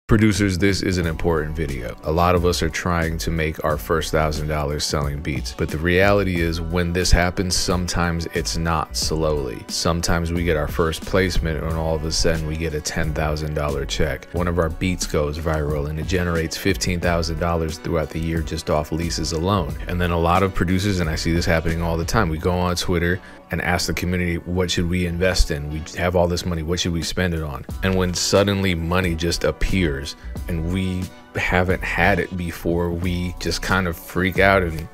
Producers, this is an important video. A lot of us are trying to make our first $1,000 selling beats, but the reality is when this happens, sometimes it's not slowly. Sometimes we get our first placement and all of a sudden we get a $10,000 check. One of our beats goes viral and it generates $15,000 throughout the year just off leases alone. And then a lot of producers, and I see this happening all the time, we go on Twitter and ask the community, what should we invest in? We have all this money, what should we spend it on? And when suddenly money just appears and we haven't had it before, we just kind of freak out and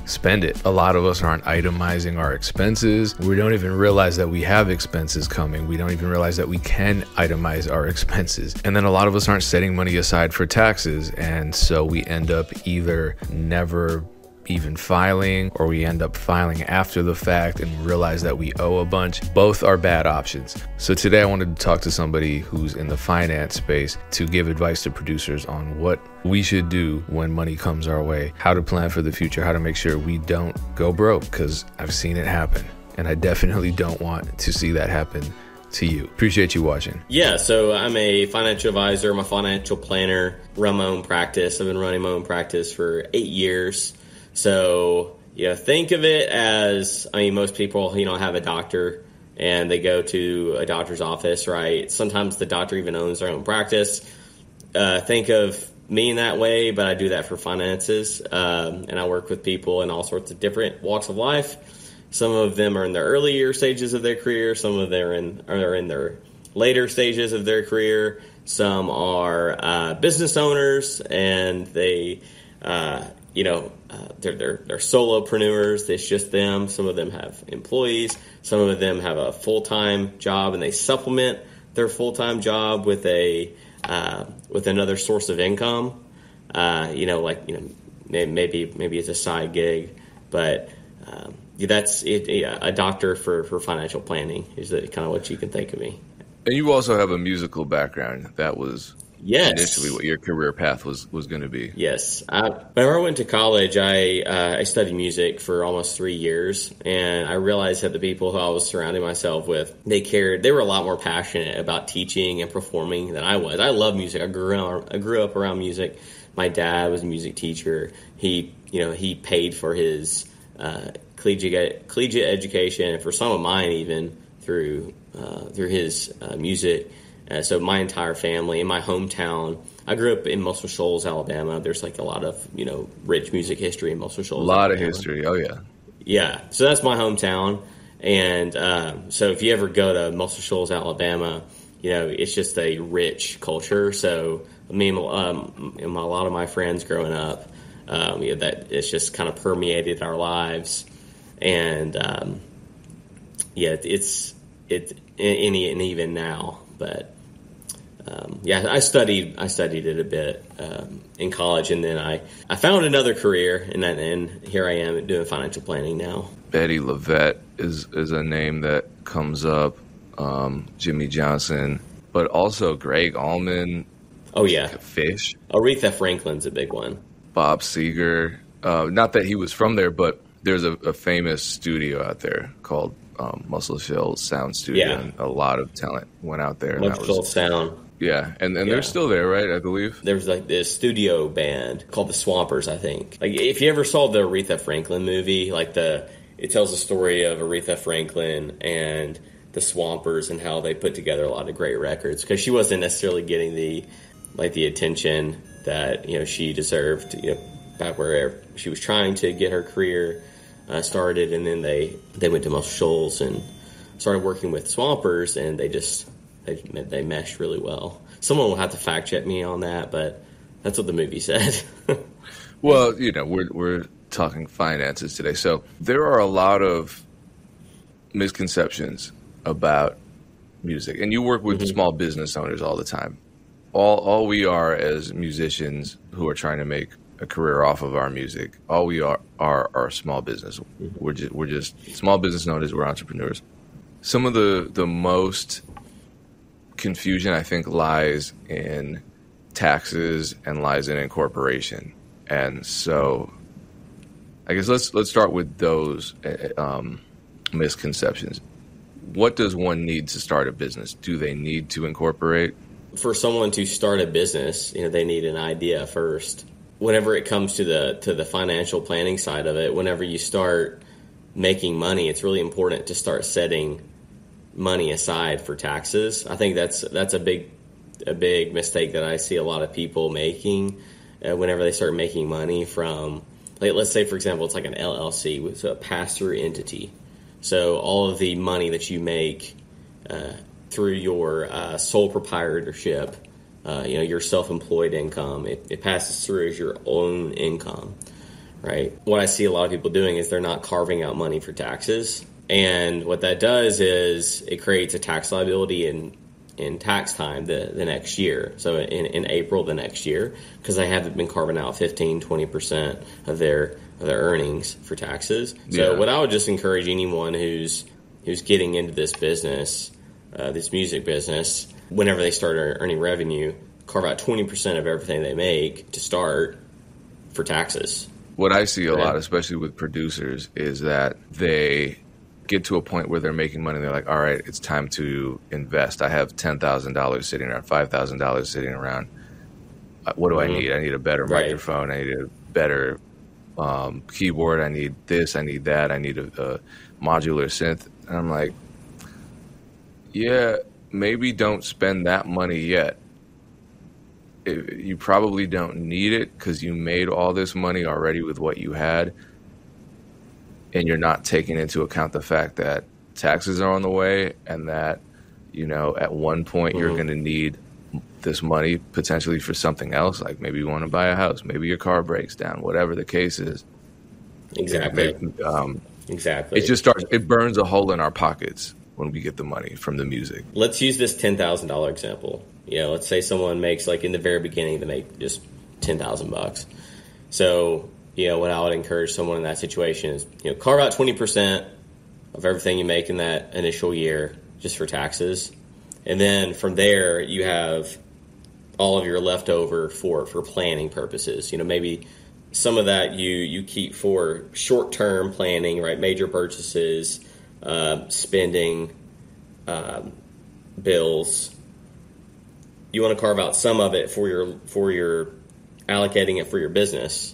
spend it. A lot of us aren't itemizing our expenses. We don't even realize that we have expenses coming. We don't even realize that we can itemize our expenses. And then a lot of us aren't setting money aside for taxes. And so we end up either never even filing, or we end up filing after the fact and realize that we owe a bunch. Both are bad options. So today I wanted to talk to somebody who's in the finance space to give advice to producers on what we should do when money comes our way, how to plan for the future, how to make sure we don't go broke, because I've seen it happen and I definitely don't want to see that happen to you. Appreciate you watching. Yeah, so I'm a financial advisor, I'm a financial planner, run my own practice. I've been running my own practice for 8 years. So, think of it as, most people, have a doctor and they go to a doctor's office, right? Sometimes the doctor even owns their own practice. Think of me in that way, but I do that for finances. And I work with people in all sorts of different walks of life. Some of them are in the earlier stages of their career. Some of them are in their later stages of their career. Some are business owners and they're solopreneurs. It's just them. Some of them have employees. Some of them have a full-time job, and they supplement their full-time job with with another source of income. Maybe it's a side gig, but that's it. A doctor for financial planning is kind of what you can think of me. And you also have a musical background. That was initially what your career path was going to be. Yes. Whenever I went to college, I studied music for almost 3 years, and I realized that the people who I was surrounding myself with, they were a lot more passionate about teaching and performing than I was. I love music. I grew up around music. My dad was a music teacher. He paid for his collegiate education, and for some of mine even through his music. So my entire family in my hometown, I grew up in Muscle Shoals, Alabama. There's a lot of, rich music history in Muscle Shoals. A lot of history. Oh, yeah. Yeah. So that's my hometown. And so if you ever go to Muscle Shoals, Alabama, it's just a rich culture. So a lot of my friends growing up, that it's just kind of permeated our lives. And it's even now, but. I studied it a bit in college, and then I found another career, and here I am doing financial planning now. Betty LaVette is a name that comes up. Jimmy Johnson, but also Greg Allman. Oh yeah, Fish. Aretha Franklin's a big one. Bob Seger. Not that he was from there, but there's a famous studio out there called Muscle Shoals Sound Studio, and a lot of talent went out there. Muscle Shoals Sound. Yeah, and they're still there, right? I believe there was this studio band called the Swampers. I think if you ever saw the Aretha Franklin movie, it tells the story of Aretha Franklin and the Swampers and how they put together a lot of great records, because she wasn't necessarily getting the attention that she deserved. Back where she was trying to get her career started, and then they went to Muscle Shoals and started working with Swampers, and they meshed really well. Someone will have to fact check me on that, but that's what the movie said. Well, we're talking finances today, so there are a lot of misconceptions about music, and you work with small business owners all the time. All we are as musicians who are trying to make a career off of our music, all we are small business. We're just small business owners. We're entrepreneurs. Some of the most confusion, I think, lies in taxes and lies in incorporation. And so I guess let's start with those misconceptions. What does one need to start a business? Do they need to incorporate? for someone to start a business, they need an idea first. Whenever it comes to the financial planning side of it, whenever you start making money, it's really important to start setting money aside for taxes. I think that's a big mistake that I see a lot of people making whenever they start making money from, like, let's say, for example, it's like an LLC, with a pass-through entity. So all of the money that you make through your sole proprietorship, your self-employed income, it passes through as your own income, right? What I see a lot of people doing is they're not carving out money for taxes. And what that does is it creates a tax liability in tax time the next year. So in April the next year, because they haven't been carving out 15-20% of their earnings for taxes. So what I would just encourage anyone who's getting into this business, this music business, whenever they start earning revenue, carve out 20% of everything they make to start for taxes. What I see a lot, especially with producers, is that they get to a point where they're making money and they're like, all right, it's time to invest. I have $10,000 sitting around, $5,000 sitting around. What do I need? I need a better microphone. I need a better keyboard. I need this. I need that. I need a modular synth. And I'm like, yeah, maybe don't spend that money yet. You probably don't need it because you made all this money already with what you had. And you're not taking into account the fact that taxes are on the way and that, at one point you're going to need this money potentially for something else. Like maybe you want to buy a house, maybe your car breaks down, whatever the case is. Exactly. Exactly. It burns a hole in our pockets when we get the money from the music. Let's use this $10,000 example. Let's say someone makes, like in the very beginning, they make just $10,000. So, what I would encourage someone in that situation is, carve out 20% of everything you make in that initial year just for taxes. And then from there, you have all of your leftover for planning purposes. Maybe some of that you keep for short-term planning, right? Major purchases, spending, bills. You want to carve out some of it for your allocating it for your business.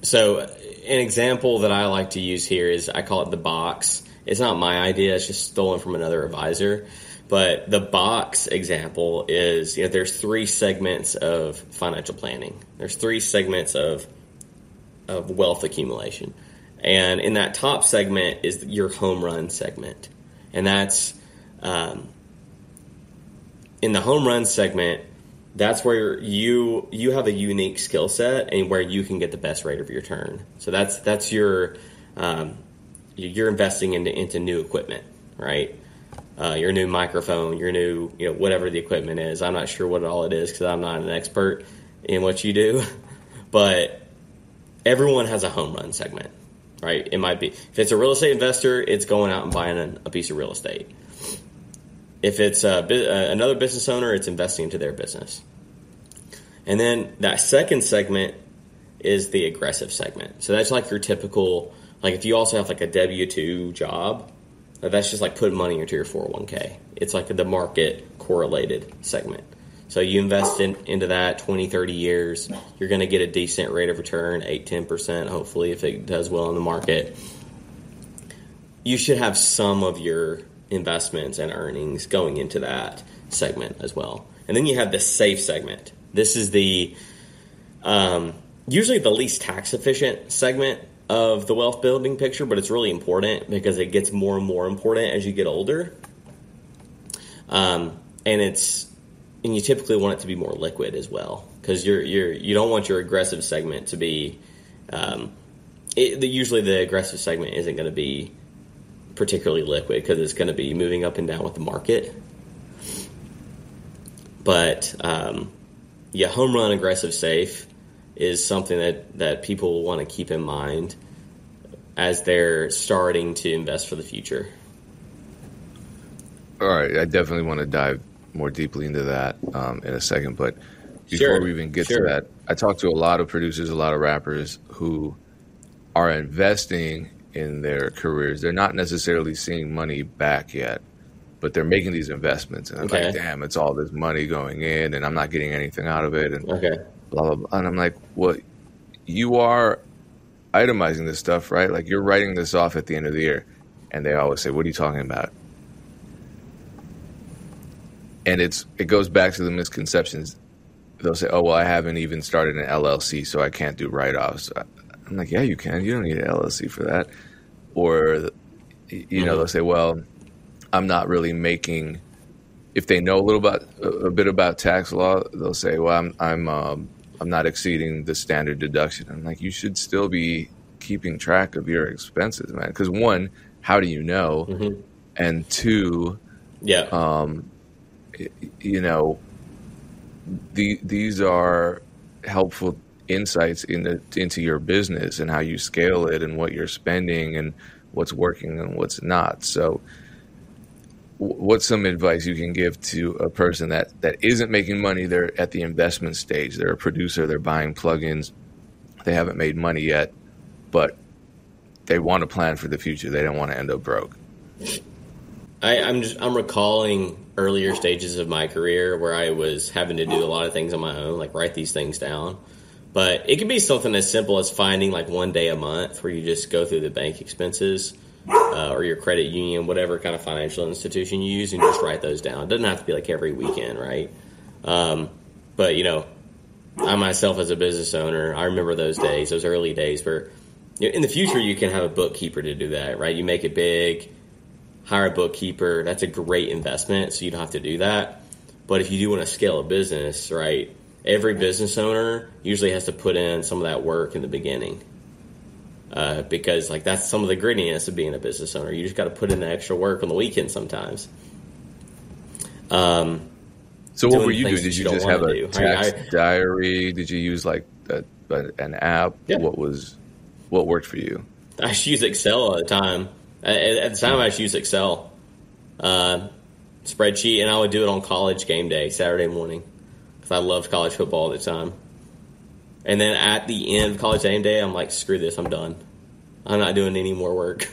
So an example that I like to use here is, I call it the box. It's not my idea. It's just stolen from another advisor. But the box example is, there's 3 segments of financial planning. There's 3 segments of wealth accumulation. And in that top segment is your home run segment. And that's, in the home run segment, that's where you have a unique skill set and where you can get the best rate of return. So that's your you're investing into new equipment, right? Your new microphone, your new whatever the equipment is. I'm not sure what all it is because I'm not an expert in what you do, but everyone has a home run segment, right? It might be, if it's a real estate investor, it's going out and buying a piece of real estate. If it's another business owner, it's investing into their business. And then that second segment is the aggressive segment. So that's like your typical, like if you also have like a W-2 job, that's just like putting money into your 401k. It's like the market correlated segment. So you invest into that 20, 30 years, you're going to get a decent rate of return, 8-10%, hopefully, if it does well in the market. You should have some of your investments and earnings going into that segment as well. And then you have the safe segment. This is the usually the least tax efficient segment of the wealth building picture, but it's really important because it gets more and more important as you get older. And you typically want it to be more liquid as well, because you don't want your aggressive segment to be usually the aggressive segment isn't going to be particularly liquid because it's going to be moving up and down with the market. But home run aggressive safe is something that people want to keep in mind as they're starting to invest for the future. All right, I definitely want to dive more deeply into that in a second, but before we even get to that, I talk to a lot of producers, a lot of rappers who are investing in their careers. They're not necessarily seeing money back yet, but they're making these investments, and I'm Okay. like, damn, it's all this money going in, and I'm not getting anything out of it, and Okay. blah, blah, blah. And I'm like, well, you are itemizing this stuff, right? Like, you're writing this off at the end of the year. And they always say, what are you talking about? And it goes back to the misconceptions. They'll say, oh, well, I haven't even started an LLC, so I can't do write-offs. I'm like, yeah, you can. You don't need an LLC for that. Or, you know, they'll say, well, I'm not really making. If they know a bit about tax law, they'll say, well, I'm not exceeding the standard deduction. I'm like, you should still be keeping track of your expenses, man. Because one, how do you know? Mm-hmm. And two, you know, these are helpful insights into your business and how you scale it and what you're spending and what's working and what's not. So what's some advice you can give to a person that isn't making money? They're at the investment stage. They're a producer. They're buying plugins. They haven't made money yet, but they want to plan for the future. They don't want to end up broke. I'm recalling earlier stages of my career where I was having to do a lot of things on my own, like write these things down. But it can be something as simple as finding like one day a month where you just go through the bank expenses or your credit union, whatever kind of financial institution you use, and just write those down. It doesn't have to be like every weekend, right? But, you know, I myself as a business owner, I remember those days, those early days where in the future you can have a bookkeeper to do that, right? You make it big, hire a bookkeeper. That's a great investment, so you don't have to do that. But if you do want to scale a business, right, every business owner usually has to put in some of that work in the beginning because, like, that's some of the grittiness of being a business owner. You just got to put in the extra work on the weekend sometimes. So what were you doing? Did you just have a tax diary? Did you use, like, an app? Yeah. What worked for you? I used to use Excel at the time. At the time, I used to use Excel spreadsheet, and I would do it on college game day, Saturday morning, because I loved college football at the time. And then at the end of college game day, I'm like, screw this, I'm done. I'm not doing any more work.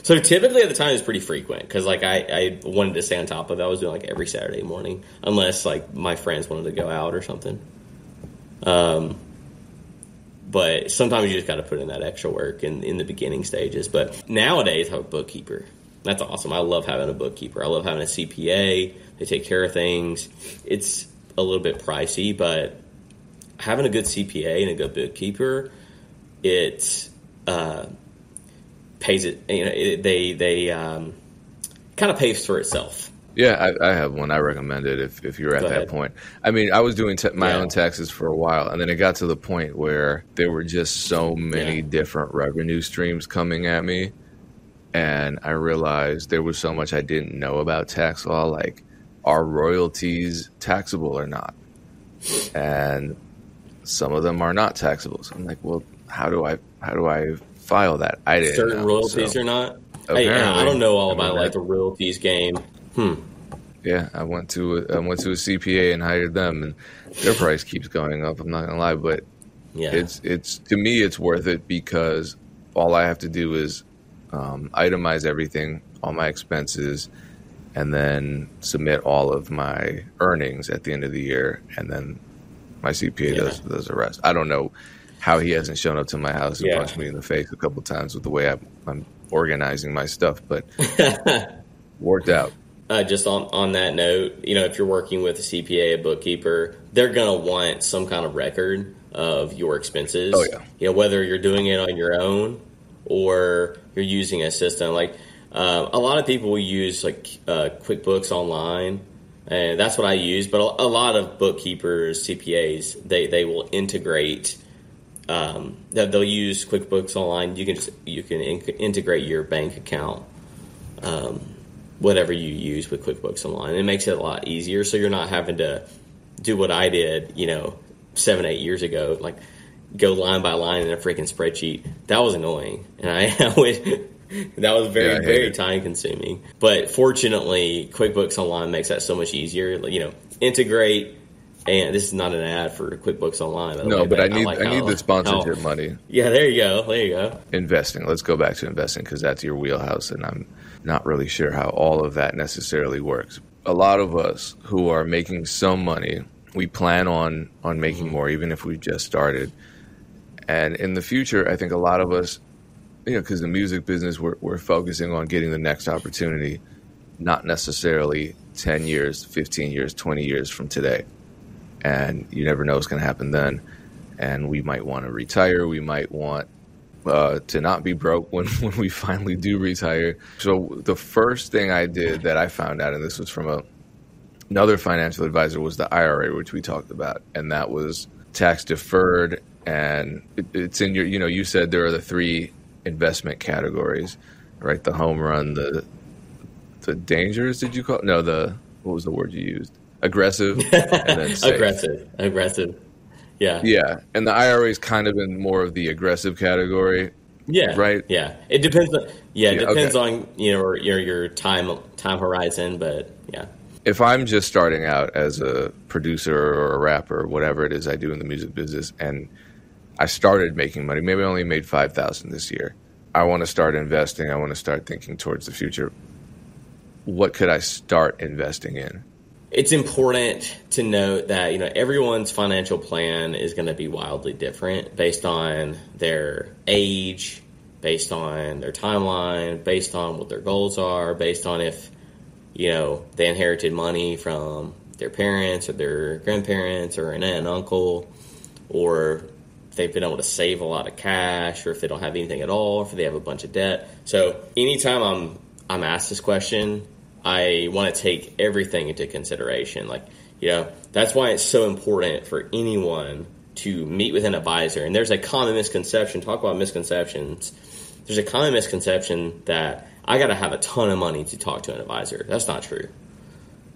So typically at the time, it was pretty frequent, because like I wanted to stay on top of it. I was doing like every Saturday morning, unless like my friends wanted to go out or something. But sometimes you just got to put in that extra work in the beginning stages. But nowadays, I have a bookkeeper. That's awesome. I love having a bookkeeper. I love having a CPA. They take care of things. It's a little bit pricey, but having a good CPA and a good bookkeeper, it pays it. You know, they kind of pays for itself. Yeah, I have one. I recommend it if you're at that point. I mean, I was doing my own taxes for a while, and then it got to the point where there were just so many different revenue streams coming at me, and I realized there was so much I didn't know about tax law, like are royalties taxable or not? And some of them are not taxable. So I'm like, well, how do I file that? I didn't Certain know. royalties are not. Hey, I don't know all about like the royalties game. Yeah, I went to a CPA and hired them, and their price keeps going up. I'm not gonna lie, but it's to me it's worth it because all I have to do is itemize everything, all my expenses, and then submit all of my earnings at the end of the year, and then my CPA does the rest. I don't know how he hasn't shown up to my house and punched me in the face a couple times with the way I'm organizing my stuff, but worked out. Just on that note, you know, if you're working with a CPA, a bookkeeper, they're going to want some kind of record of your expenses. Oh, yeah. You know, whether you're doing it on your own or you're using a system. Like a lot of people will use like QuickBooks Online, and that's what I use. But a lot of bookkeepers, CPAs, they will integrate. They'll use QuickBooks Online. You can integrate your bank account. Whatever you use with QuickBooks Online. It makes it a lot easier, so you're not having to do what I did, 7-8 years ago, like go line by line in a freaking spreadsheet. That was annoying, and that was very time consuming. But fortunately, QuickBooks Online makes that so much easier. Integrate And this is not an ad for QuickBooks Online, by the way. No, but I like need the sponsorship money. Yeah, there you go. There you go. Investing. Let's go back to investing because that's your wheelhouse, and I'm not really sure how all of that necessarily works. A lot of us who are making some money, we plan on making more, even if we've just started. And in the future, I think a lot of us, because the music business, we're focusing on getting the next opportunity, not necessarily 10 years, 15 years, 20 years from today. And you never know what's going to happen then. And we might want to retire. We might want to not be broke when we finally do retire. So the first thing I did that I found out, and this was from another financial advisor, was the IRA, which we talked about. And that was tax deferred. And it's in your, you said there are the 3 investment categories, right? The home run, the dangerous, did you call it? No, what was the word you used? Aggressive, and then safe. Aggressive. Yeah. Yeah. And the IRA is kind of in more of the aggressive category. Yeah. Right? Yeah. It depends on on, your time horizon, but yeah. If I'm just starting out as a producer or a rapper, whatever it is I do in the music business, and I started making money, maybe I only made $5,000 this year. I want to start investing. I want to start thinking towards the future. What could I start investing in? It's important to note that, everyone's financial plan is going to be wildly different based on their age, based on their timeline, based on what their goals are, based on if, they inherited money from their parents or their grandparents or an aunt and uncle, or if they've been able to save a lot of cash, or if they don't have anything at all, or if they have a bunch of debt. So anytime I'm asked this question, I want to take everything into consideration. That's why it's so important for anyone to meet with an advisor. And there's a common misconception. Talk about misconceptions. There's a common misconception that I got to have a ton of money to talk to an advisor. That's not true.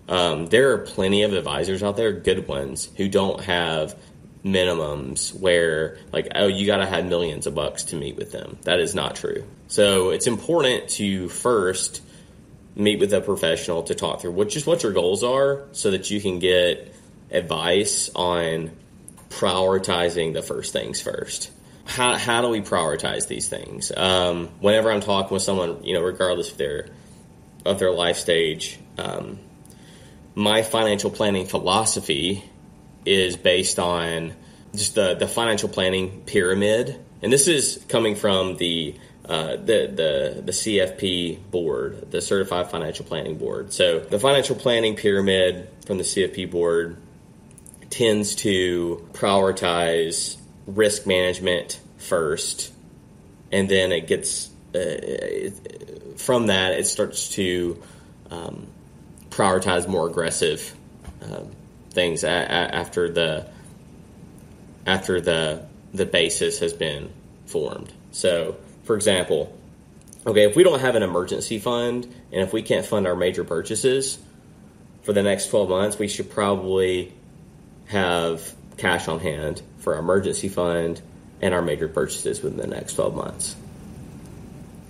There are plenty of advisors out there, good ones, who don't have minimums where you got to have millions of bucks to meet with them. That is not true. So it's important to first meet with a professional to talk through what your goals are so that you can get advice on prioritizing the first things first. How do we prioritize these things? Whenever I'm talking with someone, regardless of their life stage, my financial planning philosophy is based on just the financial planning pyramid. And this is coming from the CFP board, the Certified Financial Planning Board. So the financial planning pyramid from the CFP board tends to prioritize risk management first, and then it gets from that it starts to prioritize more aggressive things after the basis has been formed. So, for example, if we don't have an emergency fund and if we can't fund our major purchases for the next 12 months, we should probably have cash on hand for our emergency fund and our major purchases within the next 12 months,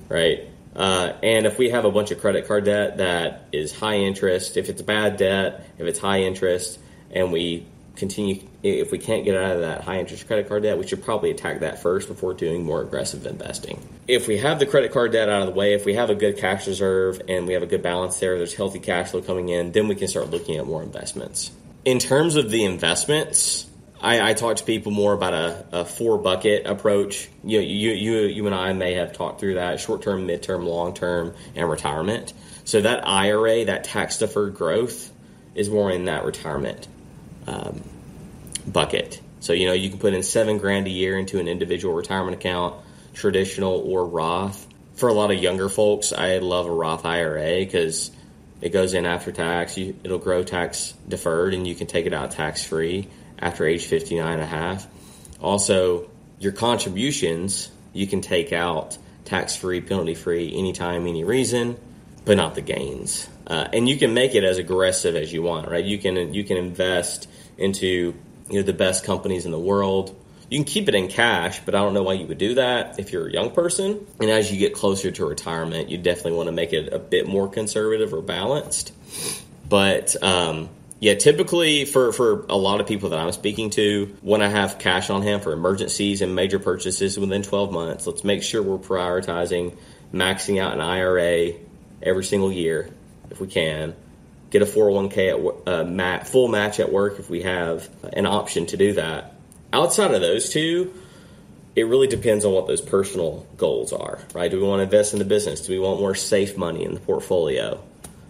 right? And if we have a bunch of credit card debt that is high interest, if it's bad debt, if it's high interest, and if we can't get out of that high interest credit card debt, we should probably attack that first before doing more aggressive investing. If we have the credit card debt out of the way, if we have a good cash reserve and we have a good balance there's healthy cash flow coming in, then we can start looking at more investments. In terms of the investments, I talk to people more about a 4-bucket approach. You and I may have talked through that: short-term, mid-term, long-term, and retirement. So that IRA, that tax-deferred growth, is more in that retirement bucket. So, you can put in $7,000 a year into an individual retirement account, traditional or Roth. For a lot of younger folks, I love a Roth IRA because it goes in after tax. It'll grow tax deferred, and you can take it out tax-free after age 59 and a half. Also, your contributions, you can take out tax-free, penalty-free, anytime, any reason, but not the gains. And you can make it as aggressive as you want, right? You can invest into the best companies in the world. You can keep it in cash, but I don't know why you would do that if you're a young person. And as you get closer to retirement, you definitely want to make it a bit more conservative or balanced. But Yeah, typically for a lot of people that I'm speaking to, when I have cash on hand for emergencies and major purchases within 12 months, let's make sure we're prioritizing maxing out an IRA every single year if we can. Get a 401k at full match at work if we have an option to do that. Outside of those two, it really depends on what those personal goals are, right? Do we want to invest in the business? Do we want more safe money in the portfolio?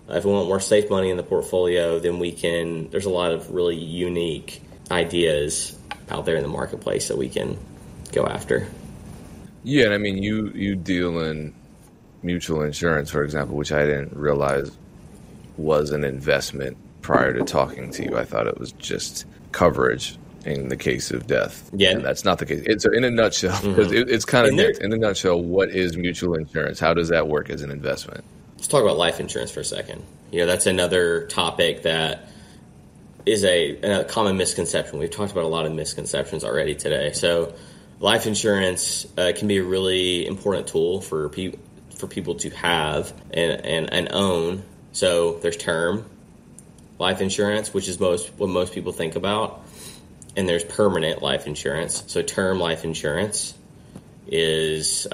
If we want more safe money in the portfolio, then there's a lot of really unique ideas out there in the marketplace that we can go after. Yeah, and I mean, you deal in mutual insurance, for example, which I didn't realize was an investment prior to talking to you. I thought it was just coverage in the case of death. Yeah. And that's not the case. It's in a nutshell, because it's kind of in a nutshell, what is mutual insurance? How does that work as an investment? Let's talk about life insurance for a second. That's another topic that is a common misconception. We've talked about a lot of misconceptions already today. So life insurance can be a really important tool for people to have and own. So there's term life insurance, which is what most people think about. And there's permanent life insurance. So term life insurance is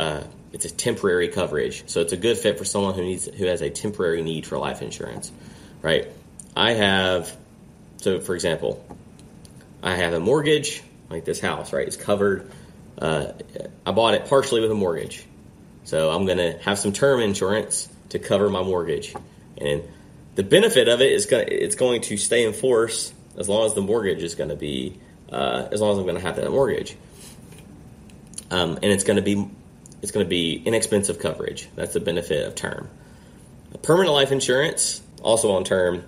it's a temporary coverage. So it's a good fit for someone who has a temporary need for life insurance, right? For example, I have a mortgage, like this house, right? It's covered. I bought it partially with a mortgage. So I'm going to have some term insurance to cover my mortgage. And the benefit of it is it's going to stay in force as long as the mortgage is going to be, as long as I'm going to have that mortgage. And it's going to be inexpensive coverage. That's the benefit of term. Permanent life insurance, also on term,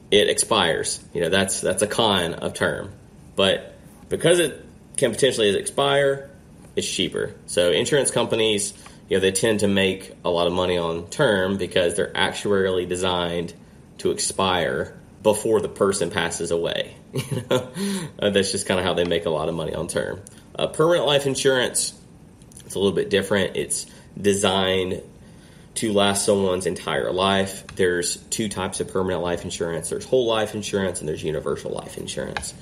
it expires. That's a con of term. But because it can potentially expire, it's cheaper. So insurance companies, they tend to make a lot of money on term because they're actuarially designed to expire before the person passes away. That's just kind of how they make a lot of money on term. Permanent life insurance, it's a little bit different. It's designed to last someone's entire life. There's two types of permanent life insurance. There's whole life insurance and there's universal life insurance.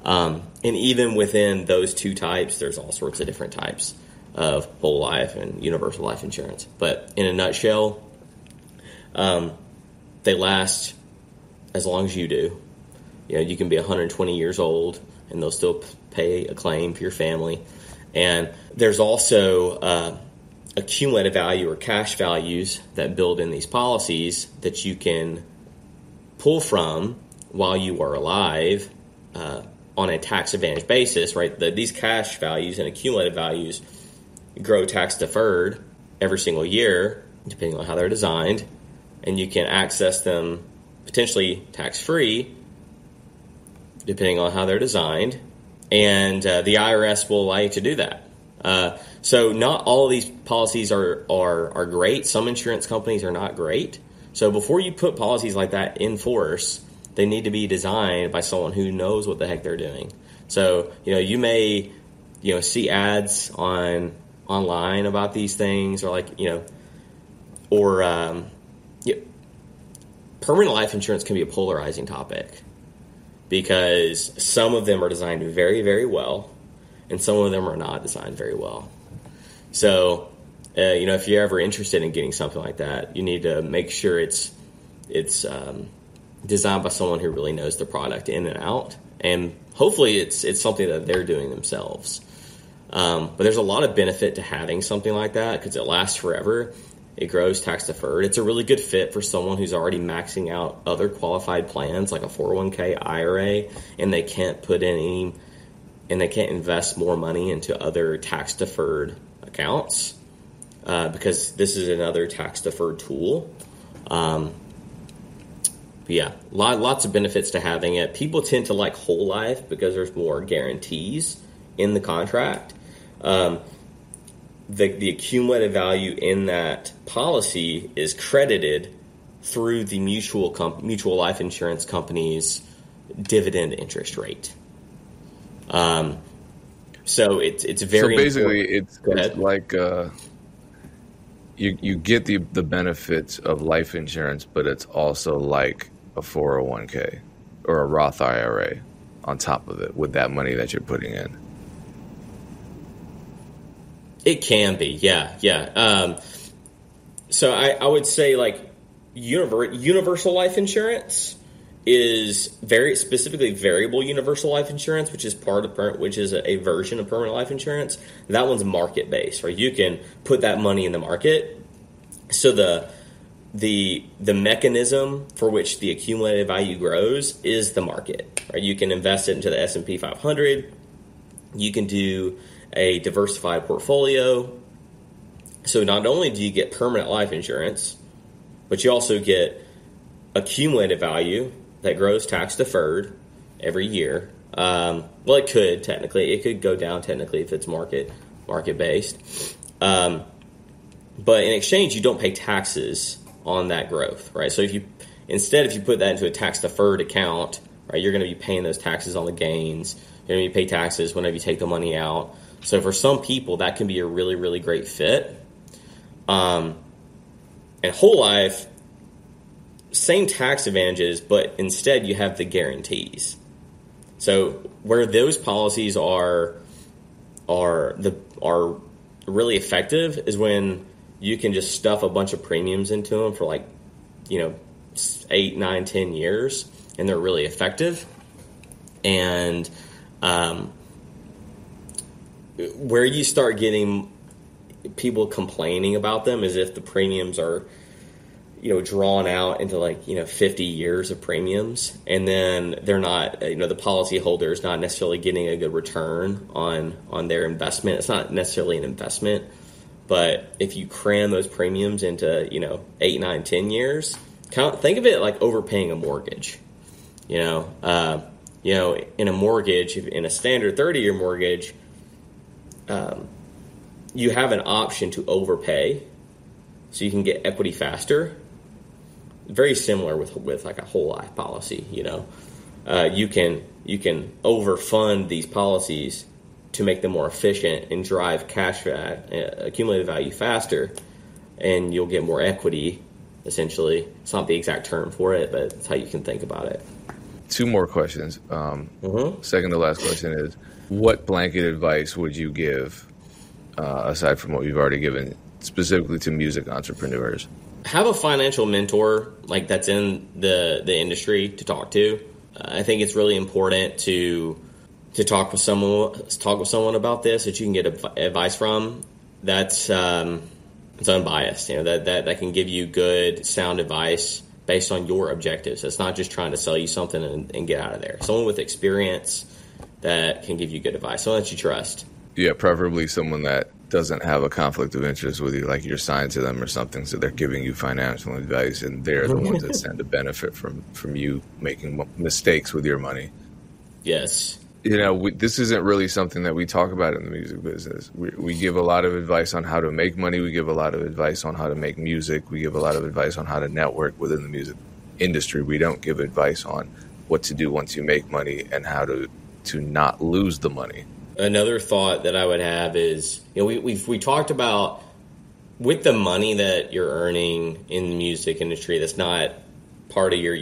And even within those two types, there's all sorts of different types of whole life and universal life insurance. But in a nutshell, they last as long as you do. You can be 120 years old and they'll still pay a claim for your family. And there's also accumulated value or cash values that build in these policies that you can pull from while you are alive on a tax advantage basis, right? These cash values and accumulated values grow tax deferred every single year, depending on how they're designed, and you can access them potentially tax free, depending on how they're designed, and the IRS will allow you to do that. So not all of these policies are great. Some insurance companies are not great. So before you put policies like that in force, they need to be designed by someone who knows what the heck they're doing. So, you may, see ads online about these things, or permanent life insurance can be a polarizing topic because some of them are designed very, very well and some of them are not designed very well. So, if you're ever interested in getting something like that, you need to make sure it's designed by someone who really knows the product in and out, and hopefully it's something that they're doing themselves. But there's a lot of benefit to having something like that because it lasts forever. It grows tax deferred. It's a really good fit for someone who's already maxing out other qualified plans like a 401k, IRA, and they can't they can't invest more money into other tax deferred accounts because this is another tax deferred tool. Yeah, lots of benefits to having it. People tend to like whole life because there's more guarantees in the contract. The accumulated value in that policy is credited through the mutual life insurance company's dividend interest rate. So it's very. So basically, important. it's like you get the benefits of life insurance, but it's also like a 401k or a Roth IRA on top of it with that money that you're putting in? It can be, yeah. So I would say like universal life insurance is very specifically variable universal life insurance, which is a version of permanent life insurance. That one's market based, right? You can put that money in the market. So the mechanism for which the accumulated value grows is the market, right? You can invest it into the S&P 500. You can do a diversified portfolio. So not only do you get permanent life insurance, but you also get accumulated value that grows tax deferred every year. Well, it could go down technically if it's market based. But in exchange, you don't pay taxes on that growth, right? So if you put that into a tax deferred account, right, you're going to be paying those taxes on the gains. You're going to pay taxes whenever you take the money out. So for some people, that can be a really, really great fit. And whole life, same tax advantages, but instead you have the guarantees. So where those policies are really effective is when you can just stuff a bunch of premiums into them for 8, 9, 10 years, and they're really effective. And where you start getting people complaining about them is if the premiums are drawn out into 50 years of premiums, and then they're not, the policy holder is not necessarily getting a good return on their investment. It's not necessarily an investment, but if you cram those premiums into 8, 9, 10 years, think of it like overpaying a mortgage. In a mortgage, in a standard 30-year mortgage, you have an option to overpay, so you can get equity faster. Very similar with like a whole life policy. You can overfund these policies to make them more efficient and drive accumulated value faster, and you'll get more equity. Essentially, it's not the exact term for it, but it's how you can think about it. 2 more questions. Second to last question is, what blanket advice would you give, aside from what you've already given, specifically to music entrepreneurs? Have a financial mentor that's in the industry to talk to. I think it's really important to talk with someone about this that you can get advice from. That's it's unbiased. That can give you good, sound advice based on your objectives. It's not just trying to sell you something and get out of there. Someone with experience that can give you good advice, someone that you trust. Yeah, preferably someone that doesn't have a conflict of interest with you, like you're signed to them or something, so they're giving you financial advice, and they're the ones that stand to benefit from you making mistakes with your money. Yes. This isn't really something that we talk about in the music business. We give a lot of advice on how to make money. We give a lot of advice on how to make music. We give a lot of advice on how to network within the music industry. We don't give advice on what to do once you make money and how to not lose the money. Another thought that I would have is, we talked about with the money that you're earning in the music industry that's not part of your,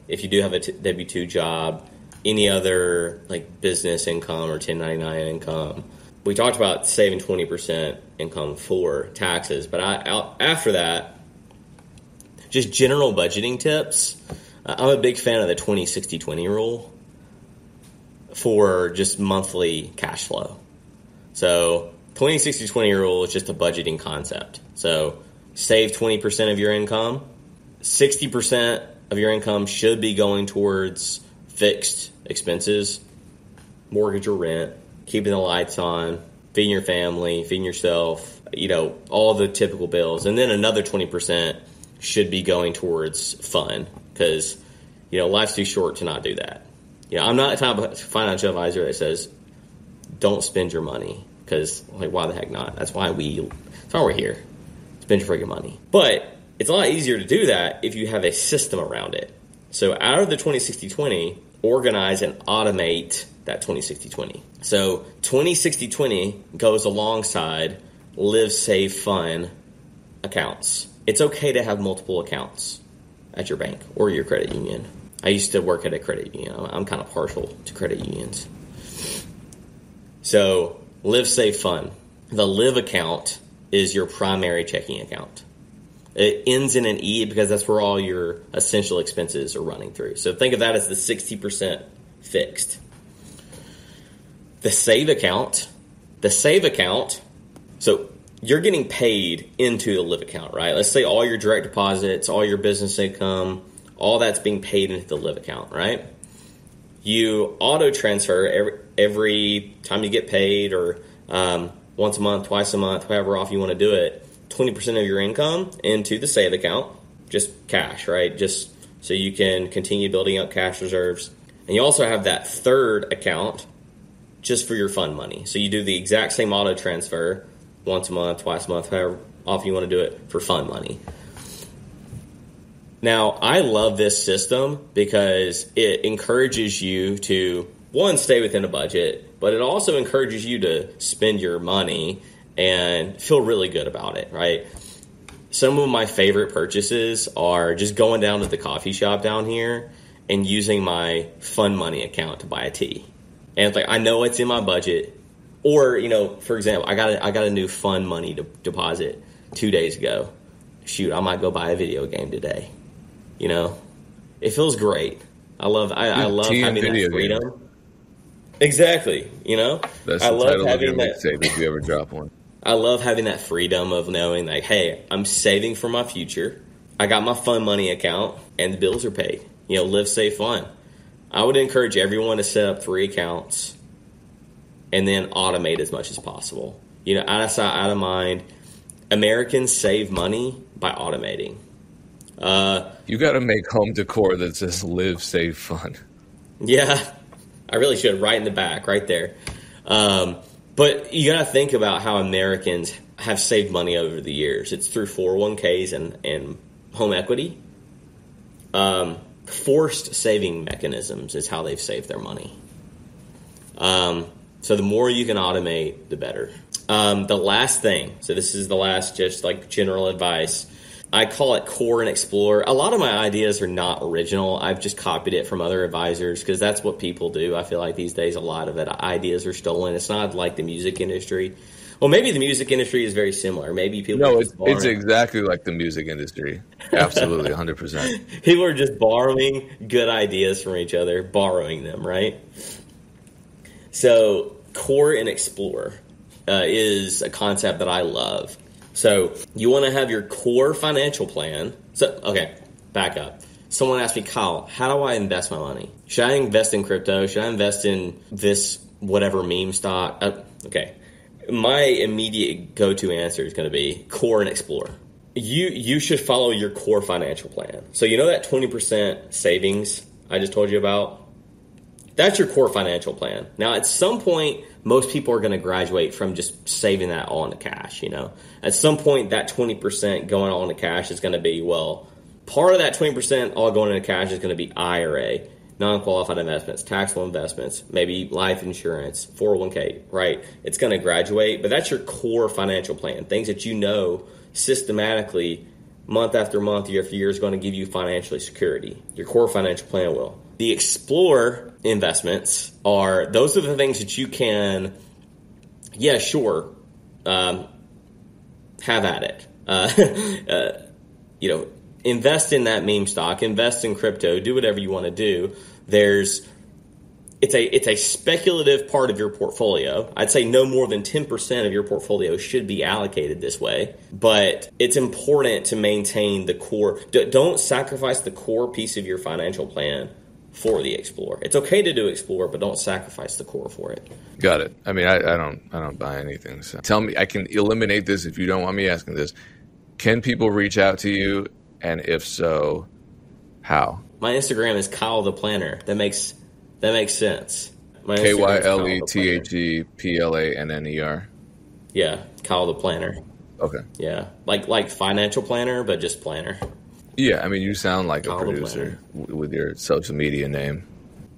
if you do have a W-2 job, any other business income or 1099 income. We talked about saving 20% income for taxes, but after that, just general budgeting tips. I'm a big fan of the 20-60-20 rule for just monthly cash flow. So 20-60-20 rule is just a budgeting concept. So save 20% of your income. 60% of your income should be going towards fixed expenses, mortgage or rent, keeping the lights on, feeding your family, feeding yourself, all the typical bills. And then another 20% should be going towards fun, because, life's too short to not do that. I'm not a type of financial advisor that says don't spend your money, because why the heck not? That's why we're here. Spend your freaking money. But it's a lot easier to do that if you have a system around it. So out of the 20-60-20, organize and automate that 20-60-20. So 20-60-20 goes alongside live, save, fun accounts. It's okay to have multiple accounts at your bank or your credit union. I used to work at a credit union. I'm kind of partial to credit unions. So Live, Save, Fun. The Live account is your primary checking account. It ends in an E because that's where all your essential expenses are running through. So think of that as the 60% fixed. The Save account, so you're getting paid into the Live account, right? Let's say all your direct deposits, all your business income, all that's being paid into the Live account, right? You auto transfer every time you get paid, or once a month, twice a month, however often you want to do it, 20% of your income into the Save account, just cash, right? Just so you can continue building up cash reserves. And you also have that third account just for your fun money. So you do the exact same auto transfer once a month, twice a month, however often you want to do it for fun money. Now, I love this system because it encourages you to, one, stay within a budget, but it also encourages you to spend your money and feel really good about it, right? Some of my favorite purchases are just going down to the coffee shop down here and using my fun money account to buy a tea. And it's like, I know it's in my budget. Or, for example, I got a new fun money deposit 2 days ago. Shoot, I might go buy a video game today. It feels great. I love having that freedom. Game. Exactly. That's I the love title having of your that. mixtape if you ever drop one. I love having that freedom of knowing, like, hey, I'm saving for my future. I got my fun money account, and the bills are paid. Live, save, fun. I would encourage everyone to set up 3 accounts and then automate as much as possible. Out of sight, out of mind. Americans save money by automating. You got to make home decor that says Live, Save, Fun. Yeah, I really should. Right in the back, right there. But you got to think about how Americans have saved money over the years. It's through 401ks and home equity. Forced saving mechanisms is how they've saved their money. So the more you can automate, the better. The last thing, so this is the last just like general advice, I call it core and explore. A lot of my ideas are not original. I've just copied it from other advisors because that's what people do. I feel like these days a lot of ideas are stolen. It's not like the music industry. Well, maybe the music industry is very similar. Maybe people. No, it's exactly like the music industry. Absolutely, 100%. People are just borrowing good ideas from each other, borrowing them, right? So, core and explore is a concept that I love. So, you want to have your core financial plan. So, okay, back up. Someone asked me, Kyle, how do I invest my money? Should I invest in crypto? Should I invest in this whatever meme stock? Okay. My immediate go-to answer is going to be core and explore. You should follow your core financial plan. So that 20% savings I just told you about? That's your core financial plan. Now, at some point, most people are going to graduate from just saving that all into cash, At some point, that 20% going all into cash is going to be, part of that 20% all going into cash is going to be IRA, non-qualified investments, taxable investments, maybe life insurance, 401k, right? It's going to graduate, but that's your core financial plan. Things that systematically, month after month, year after year, is going to give you financially security. Your core financial plan will. The explore investments those are the things that you can, have at it. Invest in that meme stock, invest in crypto, do whatever you want to do. It's a speculative part of your portfolio. I'd say no more than 10% of your portfolio should be allocated this way, but it's important to maintain the core. Don't sacrifice the core piece of your financial plan for the explore. It's okay to do explore, but don't sacrifice the core for it. Got it. I mean, I don't buy anything. So tell me, I can eliminate this if you don't want me asking this. Can people reach out to you? And if so, how? My Instagram is Kyle the Planner. That makes sense. KYLETHEPLANNER. Yeah, Kyle the Planner. Okay. Yeah, like financial planner, but just planner. Yeah, I mean, you sound like Kyle a producer with your social media name.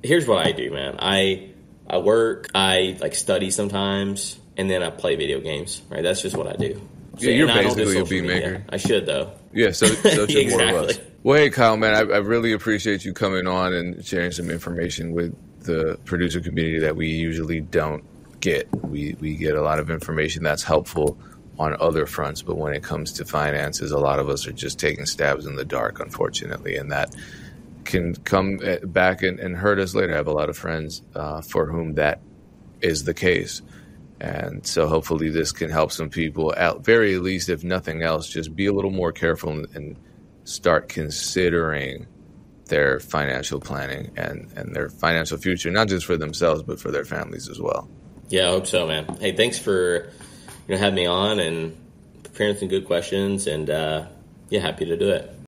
Here's what I do, man. I work, I study sometimes, and then I play video games. Right, that's just what I do. Yeah, you're basically a beat maker. I should though. Yeah, so it's just exactly. more of us. Well, hey, Kyle, man, I really appreciate you coming on and sharing some information with the producer community that we usually don't get. We get a lot of information that's helpful on other fronts, but when it comes to finances, a lot of us are just taking stabs in the dark, unfortunately, and that can come back and hurt us later. I have a lot of friends for whom that is the case. And so hopefully this can help some people, at very least, if nothing else, just be a little more careful and start considering their financial planning and their financial future, not just for themselves, but for their families as well. Yeah, I hope so, man. Hey, thanks for having me on and preparing some good questions, and happy to do it.